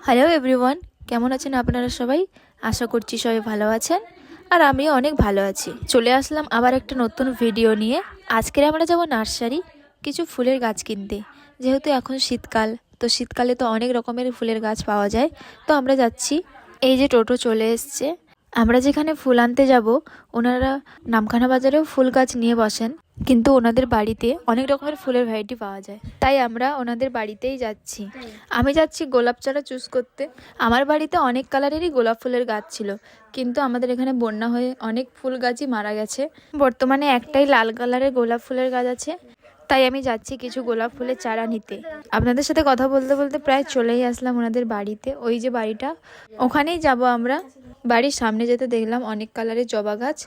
Hello everyone, কেমন আছেন আপনারা সবাই? আশা করছি সবাই ভালো আছেন আর আমিও অনেক ভালো আছি। চলে আসলাম আবার একটা নতুন ভিডিও নিয়ে। আজকে আমরা যাব নার্সারি কিছু ফুলের গাছ কিনতে। যেহেতু এখন শীতকাল, তো শীতকালে তো অনেক রকমের ফুলের গাছ পাওয়া যায়। তো আমরা যাচ্ছি, এই যে টোটো চলে এসছে। আমরা যেখানে ফুল আনতে যাব ওনারা নামখানা বাজারেও ফুল গাছ নিয়ে বসেন, কিন্তু ওনাদের বাড়িতে অনেক রকমের ফুলের ভ্যারাইটি পাওয়া যায়, তাই আমরা ওনাদের বাড়িতেই যাচ্ছি। আমি যাচ্ছি গোলাপ চারা চুজ করতে। আমার বাড়িতে অনেক কালারেরই গোলাপ ফুলের গাছ ছিল, কিন্তু আমাদের এখানে বন্যা হয়ে অনেক ফুল গাছই মারা গেছে। বর্তমানে একটাই লাল কালারের গোলাপ ফুলের গাছ আছে, তাই আমি যাচ্ছি কিছু গোলাপ ফুলের চারা নিতে। আপনাদের সাথে কথা বলতে বলতে প্রায় চলেই আসলাম ওনাদের বাড়িতে। ওই যে বাড়িটা, ওখানেই যাব আমরা। বাড়ির সামনে যেতে দেখলাম অনেক কালারের জবা গাছ,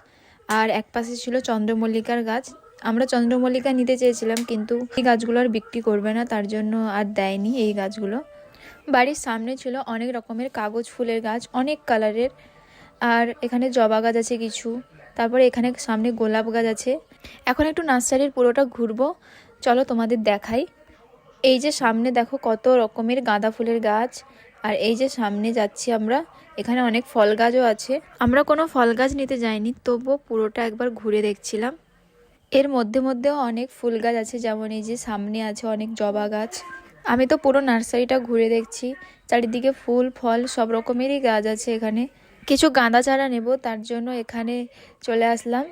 আর এক পাশে ছিল চন্দ্রমল্লিকার গাছ। আমরা চন্দ্রমল্লিকা নিতে চেয়েছিলাম, কিন্তু এই গাছগুলো আর বিক্রি করবে না, তার জন্য আর দেয়নি এই গাছগুলো। বাড়ির সামনে ছিল অনেক রকমের কাগজ ফুলের গাছ, অনেক কালারের। আর এখানে জবা গাছ আছে কিছু, তারপরে এখানে সামনে গোলাপ গাছ আছে। এখন একটু নার্সারির পুরোটা ঘুরবো, চলো তোমাদের দেখাই। এই যে সামনে দেখো কত রকমের গাঁদা ফুলের গাছ, আর এই যে সামনে যাচ্ছি আমরা, এখানে অনেক ফল গাছও আছে। আমরা কোনো ফল গাছ নিতে যাইনি, তবুও পুরোটা একবার ঘুরে দেখছিলাম। এর মধ্যে মধ্যেও অনেক ফুল গাছ আছে, যেমন এই যে সামনে আছে অনেক জবা গাছ। আমি তো পুরো নার্সারিটা ঘুরে দেখছি, চারিদিকে ফুল ফল সব রকমেরই গাছ আছে। এখানে কিছু গাঁদা চারা নেব, তার জন্য এখানে চলে আসলাম।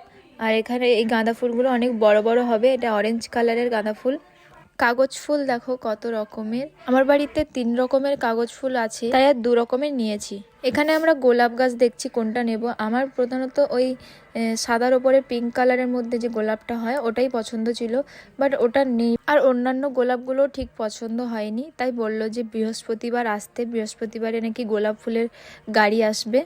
আর এখানে এই গাঁদা ফুলগুলো অনেক বড় বড় হবে। এটা অরেঞ্জ কালারের গাঁদা ফুল। কাগজ ফুল দেখো কত রকমের। আমার বাড়িতে 3 রকমের কাগজ ফুল আছে, তাই আর 2 রকমের নিয়েছি। এখানে আমরা গোলাপ গাছ দেখছি কোনটা নেব। আমার প্রধানত ওই সাদার ওপরে পিঙ্ক কালারের মধ্যে যে গোলাপটা হয় ওটাই পছন্দ ছিল, বাট ওটা নেই। আর অন্যান্য গোলাপগুলো ঠিক পছন্দ হয়নি, তাই বললো যে বৃহস্পতিবার আসতে, বৃহস্পতিবারে নাকি গোলাপ ফুলের গাড়ি আসবে,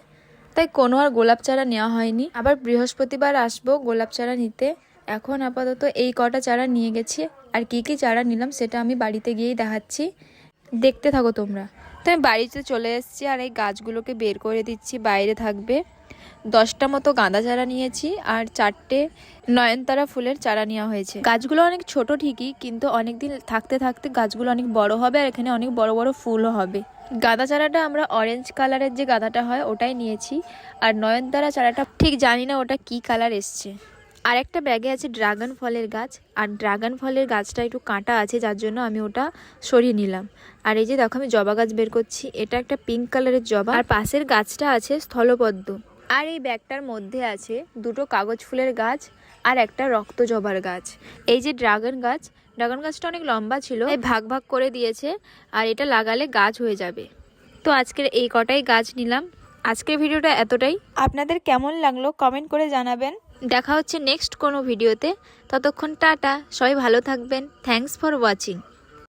তাই কোনো আর গোলাপ চারা নেওয়া হয়নি। আবার বৃহস্পতিবার আসবো গোলাপ চারা নিতে। এখন আপাতত এই কটা চারা নিয়ে গেছি, আর কি কি চারা নিলাম সেটা আমি বাড়িতে গিয়েই দেখাচ্ছি, দেখতে থাকো তোমরা। তো আমি বাড়িতে চলে এসেছি, আর এই গাছগুলোকে বের করে দিচ্ছি, বাইরে থাকবে। 10টা মতো গাঁদা চারা নিয়েছি, আর 4টে নয়নতারা ফুলের চারা নেওয়া হয়েছে। গাছগুলো অনেক ছোট ঠিকই, কিন্তু অনেক দিন থাকতে থাকতে গাছগুলো অনেক বড় হবে, আর এখানে অনেক বড় বড় ফুলও হবে। গাঁদা চারাটা আমরা অরেঞ্জ কালারের যে গাঁদাটা হয় ওটাই নিয়েছি, আর নয়নতারা চারাটা ঠিক জানি না ওটা কি কালার এসছে। আর একটা ব্যাগে আছে ড্রাগন ফলের গাছ, আর ড্রাগন ফলের গাছটা একটু কাঁটা আছে, যার জন্য আমি ওটা সরিয়ে নিলাম। আর এই যে দেখো আমি জবা গাছ বের করছি, এটা একটা পিঙ্ক কালারের জবা, আর পাশের গাছটা আছে স্থলপদ্ম। আর এই ব্যাগটার মধ্যে আছে 2টো কাগজ ফুলের গাছ আর একটা রক্ত জবার গাছ। এই যে ড্রাগন গাছটা অনেক লম্বা ছিল, এই ভাগ ভাগ করে দিয়েছে, আর এটা লাগালে গাছ হয়ে যাবে। তো আজকের এই কটাই গাছ নিলাম। আজকের ভিডিওটা এতটাই। আপনাদের কেমন লাগলো কমেন্ট করে জানাবেন। দেখা হচ্ছে নেক্সট কোনো ভিডিওতে। ততক্ষণ টাটা, সবাই ভালো থাকবেন। Thanks for watching.